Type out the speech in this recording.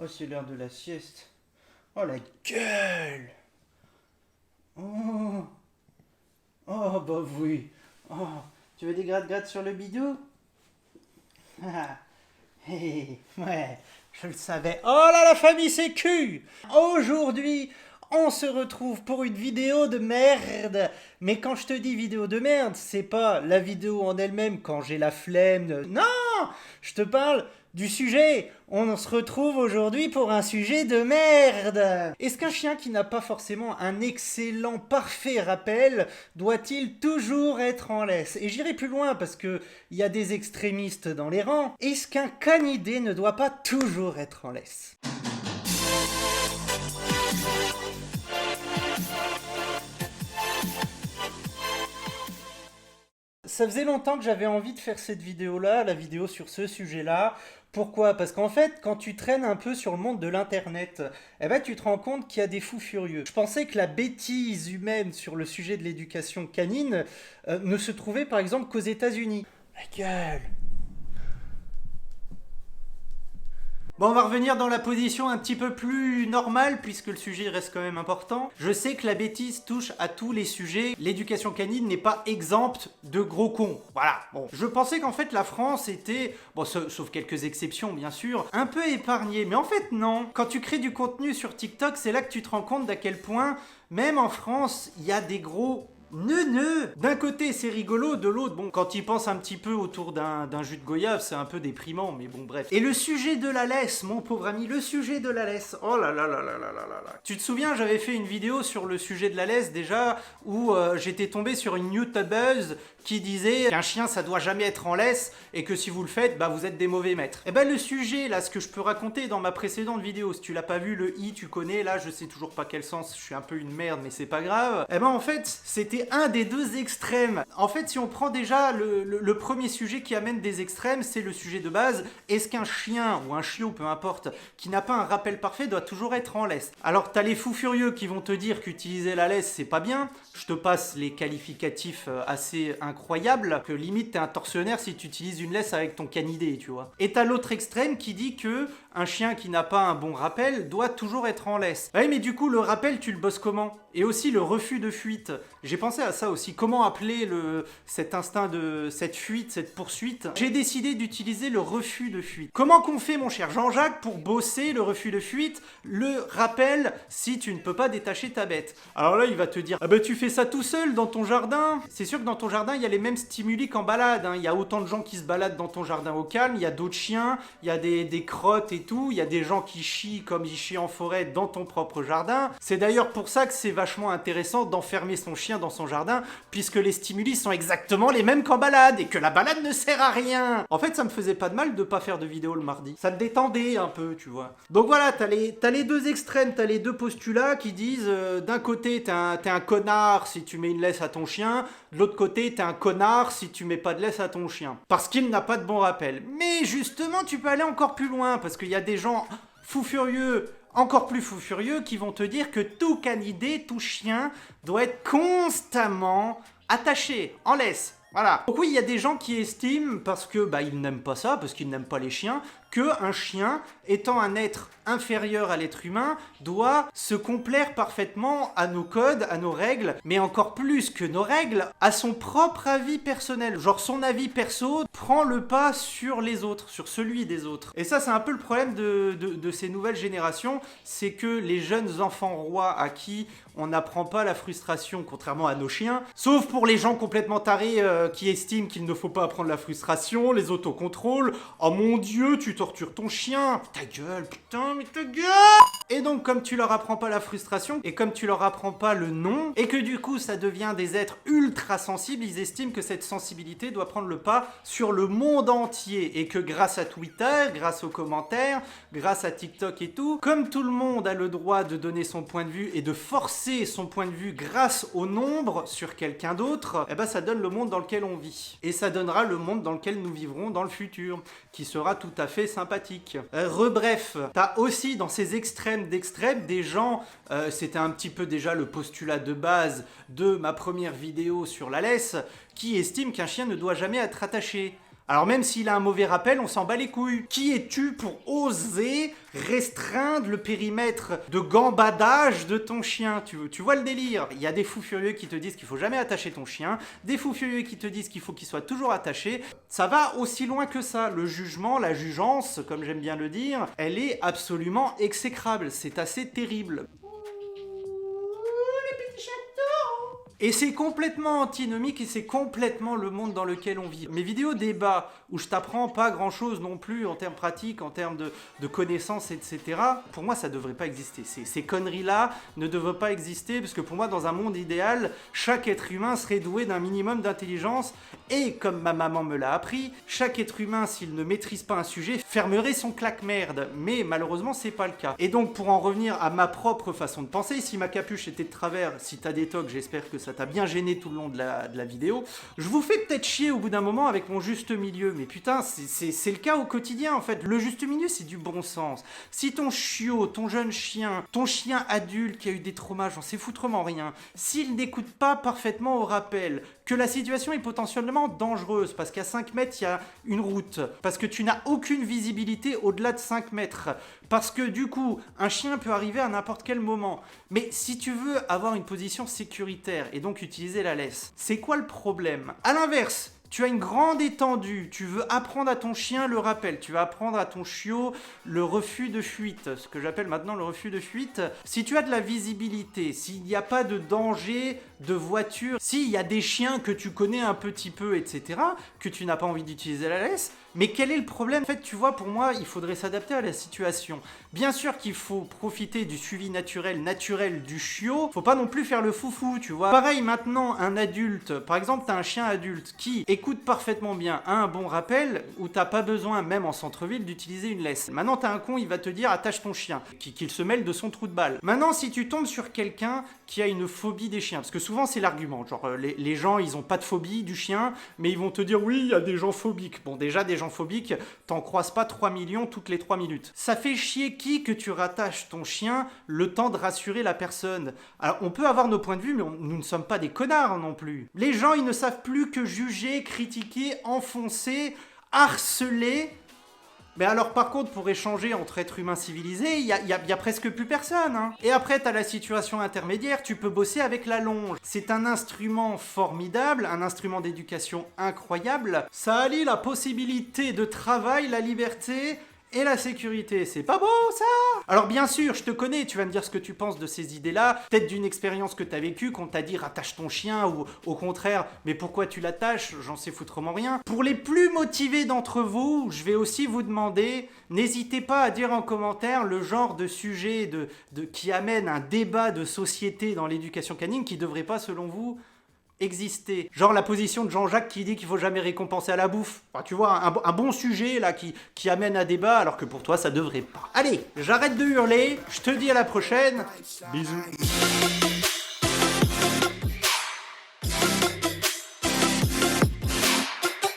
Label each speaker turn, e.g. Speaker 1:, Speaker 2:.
Speaker 1: Oh, c'est l'heure de la sieste. Oh, la gueule. Oh, oh, bah oui. Oh, tu veux des gratte-gratte sur le bidou? Ah, ouais, je le savais. Oh là, la famille sécu. Aujourd'hui, on se retrouve pour une vidéo de merde. Mais quand je te dis vidéo de merde, c'est pas la vidéo en elle-même quand j'ai la flemme. Non, je te parle du sujet. On se retrouve aujourd'hui pour un sujet de merde. Est-ce qu'un chien qui n'a pas forcément un excellent, parfait rappel doit-il toujours être en laisse? Et j'irai plus loin parce que il y a des extrémistes dans les rangs. Est-ce qu'un canidé ne doit pas toujours être en laisse? Ça faisait longtemps que j'avais envie de faire cette vidéo-là, la vidéo sur ce sujet-là. Pourquoi? Parce qu'en fait, quand tu traînes un peu sur le monde de l'internet, eh ben, tu te rends compte qu'il y a des fous furieux. Je pensais que la bêtise humaine sur le sujet de l'éducation canine ne se trouvait par exemple qu'aux États-Unis. La gueule! Bon, on va revenir dans la position un petit peu plus normale, puisque le sujet reste quand même important. Je sais que la bêtise touche à tous les sujets. L'éducation canine n'est pas exempte de gros cons. Voilà. Bon, je pensais qu'en fait la France était, bon, sauf quelques exceptions bien sûr, un peu épargnée. Mais en fait non. Quand tu crées du contenu sur TikTok, c'est là que tu te rends compte d'à quel point, même en France, il y a des gros neuneux. D'un côté c'est rigolo, de l'autre, bon, quand il pense un petit peu autour d'un jus de goyave, c'est un peu déprimant, mais bon, bref. Et le sujet de la laisse, mon pauvre ami, le sujet de la laisse. Oh là là là là là là là là. Tu te souviens, j'avais fait une vidéo sur le sujet de la laisse déjà, où j'étais tombé sur une youtubeuse qui disait qu'un chien ça doit jamais être en laisse et que si vous le faites, bah vous êtes des mauvais maîtres. Et ben le sujet là, ce que je peux raconter dans ma précédente vidéo, si tu l'as pas vu, le i tu connais, là je sais toujours pas quel sens, je suis un peu une merde mais c'est pas grave. Et ben en fait c'était un des deux extrêmes. En fait si on prend déjà le premier sujet qui amène des extrêmes, c'est le sujet de base, est-ce qu'un chien ou un chiot, peu importe, qui n'a pas un rappel parfait doit toujours être en laisse? Alors t'as les fous furieux qui vont te dire qu'utiliser la laisse c'est pas bien, je te passe les qualificatifs assez incroyable, que limite t'es un tortionnaire si tu utilises une laisse avec ton canidé, tu vois. Et t'as l'autre extrême qui dit que un chien qui n'a pas un bon rappel doit toujours être en laisse. Ouais, mais du coup, le rappel, tu le bosses comment? Et aussi le refus de fuite. J'ai pensé à ça aussi. Comment appeler cet instinct de cette fuite, cette poursuite? J'ai décidé d'utiliser le refus de fuite. Comment qu'on fait, mon cher Jean-Jacques, pour bosser le refus de fuite, le rappel, si tu ne peux pas détacher ta bête? Alors là, il va te dire, ah bah tu fais ça tout seul dans ton jardin. C'est sûr que dans ton jardin, il y a les mêmes stimuli qu'en balade. Hein. Il y a autant de gens qui se baladent dans ton jardin au calme, il y a d'autres chiens, il y a des crottes et tout, il y a des gens qui chient comme ils chient en forêt dans ton propre jardin. C'est d'ailleurs pour ça que c'est vachement intéressant d'enfermer son chien dans son jardin, puisque les stimuli sont exactement les mêmes qu'en balade, et que la balade ne sert à rien. En fait, ça me faisait pas de mal de pas faire de vidéo le mardi. Ça me détendait un peu, tu vois. Donc voilà, t'as les deux extrêmes, t'as les deux postulats qui disent, d'un côté, t'es un connard si tu mets une laisse à ton chien, de l'autre côté, t'es un connard si tu mets pas de laisse à ton chien. Parce qu'il n'a pas de bon rappel. Mais justement, tu peux aller encore plus loin, parce qu'il y a des gens fous furieux, encore plus fous furieux, qui vont te dire que tout canidé, tout chien, doit être constamment attaché, en laisse. Voilà. Donc oui, il y a des gens qui estiment, parce que bah, ils n'aiment pas ça, parce qu'ils n'aiment pas les chiens, qu'un chien, étant un être inférieur à l'être humain, doit se complaire parfaitement à nos codes, à nos règles, mais encore plus que nos règles, à son propre avis personnel. Genre son avis perso prend le pas sur les autres, sur celui des autres. Et ça, c'est un peu le problème de ces nouvelles générations, c'est que les jeunes enfants rois à qui on n'apprend pas la frustration, contrairement à nos chiens, sauf pour les gens complètement tarés qui estiment qu'il ne faut pas apprendre la frustration, les autocontrôles. Oh mon Dieu, tu tortures ton chien. Ta gueule, putain, mais ta gueule. Et donc, comme tu leur apprends pas la frustration, et comme tu leur apprends pas le non, et que du coup, ça devient des êtres ultra sensibles, ils estiment que cette sensibilité doit prendre le pas sur le monde entier, et que grâce à Twitter, grâce aux commentaires, grâce à TikTok et tout, comme tout le monde a le droit de donner son point de vue et de forcer son point de vue grâce au nombre sur quelqu'un d'autre, eh ben ça donne le monde dans lequel on vit. Et ça donnera le monde dans lequel nous vivrons dans le futur, qui sera tout à fait sympathique. Rebref, t'as aussi dans ces extrêmes d'extrêmes des gens, c'était un petit peu déjà le postulat de base de ma première vidéo sur la laisse, qui estiment qu'un chien ne doit jamais être attaché. Alors même s'il a un mauvais rappel, on s'en bat les couilles. Qui es-tu pour oser restreindre le périmètre de gambadage de ton chien? Tu vois le délire? Il y a des fous furieux qui te disent qu'il faut jamais attacher ton chien, des fous furieux qui te disent qu'il faut qu'il soit toujours attaché. Ça va aussi loin que ça. Le jugement, la jugeance, comme j'aime bien le dire, elle est absolument exécrable. C'est assez terrible. Et c'est complètement antinomique et c'est complètement le monde dans lequel on vit. Mes vidéos débat où je t'apprends pas grand chose non plus en termes pratiques, en termes de connaissances, etc. Pour moi, ça devrait pas exister. Ces conneries-là ne devraient pas exister parce que pour moi, dans un monde idéal, chaque être humain serait doué d'un minimum d'intelligence et, comme ma maman me l'a appris, chaque être humain, s'il ne maîtrise pas un sujet, fermerait son claque-merde. Mais malheureusement, c'est pas le cas. Et donc, pour en revenir à ma propre façon de penser, si ma capuche était de travers, si t'as des tocs, j'espère que ça t'a bien gêné tout le long de la vidéo. Je vous fais peut-être chier au bout d'un moment avec mon juste milieu, mais putain, c'est le cas au quotidien en fait. Le juste milieu, c'est du bon sens. Si ton chiot, ton jeune chien, ton chien adulte qui a eu des traumas, j'en sais foutrement rien, s'il n'écoute pas parfaitement au rappel que la situation est potentiellement dangereuse, parce qu'à 5 mètres, il y a une route, parce que tu n'as aucune visibilité au-delà de 5 mètres, parce que du coup, un chien peut arriver à n'importe quel moment. Mais si tu veux avoir une position sécuritaire et donc utiliser la laisse, c'est quoi le problème? À l'inverse, tu as une grande étendue, tu veux apprendre à ton chien le rappel, tu vas apprendre à ton chiot le refus de fuite, ce que j'appelle maintenant le refus de fuite. Si tu as de la visibilité, s'il n'y a pas de danger de voiture, s'il y a des chiens que tu connais un petit peu, etc., que tu n'as pas envie d'utiliser la laisse, mais quel est le problème? En fait, tu vois, pour moi, il faudrait s'adapter à la situation. Bien sûr qu'il faut profiter du suivi naturel du chiot, faut pas non plus faire le foufou, tu vois. Pareil, maintenant, un adulte, par exemple, t'as un chien adulte qui écoute parfaitement bien, a un bon rappel, où t'as pas besoin, même en centre-ville, d'utiliser une laisse. Maintenant, t'as un con, il va te dire, attache ton chien, qu'il se mêle de son trou de balle. Maintenant, si tu tombes sur quelqu'un qui a une phobie des chiens, parce que souvent, c'est l'argument, genre, les gens, ils ont pas de phobie du chien, mais ils vont te dire, oui, il y a des gens phobiques. Bon, déjà, des gens phobiques, t'en croises pas 3 millions toutes les 3 minutes. Ça fait chier qui que tu rattaches ton chien le temps de rassurer la personne? Alors, on peut avoir nos points de vue, mais nous ne sommes pas des connards non plus. Les gens, ils ne savent plus que juger, critiquer, enfoncer, harceler. Mais alors par contre, pour échanger entre êtres humains civilisés, il y a presque plus personne. Hein. Et après, t'as la situation intermédiaire, tu peux bosser avec la longe. C'est un instrument formidable, un instrument d'éducation incroyable. Ça allie la possibilité de travail, la liberté et la sécurité. C'est pas beau, ça? Alors bien sûr, je te connais, tu vas me dire ce que tu penses de ces idées-là, peut-être d'une expérience que t'as vécue, qu'on t'a dit rattache ton chien, ou au contraire, mais pourquoi tu l'attaches? J'en sais foutrement rien. Pour les plus motivés d'entre vous, je vais aussi vous demander, n'hésitez pas à dire en commentaire le genre de sujet qui amène un débat de société dans l'éducation canine qui devrait pas, selon vous, exister. Genre la position de Jean-Jacques qui dit qu'il faut jamais récompenser à la bouffe. Enfin, tu vois, un bon sujet là qui amène à débat alors que pour toi ça devrait pas. Allez, j'arrête de hurler, je te dis à la prochaine. Bisous.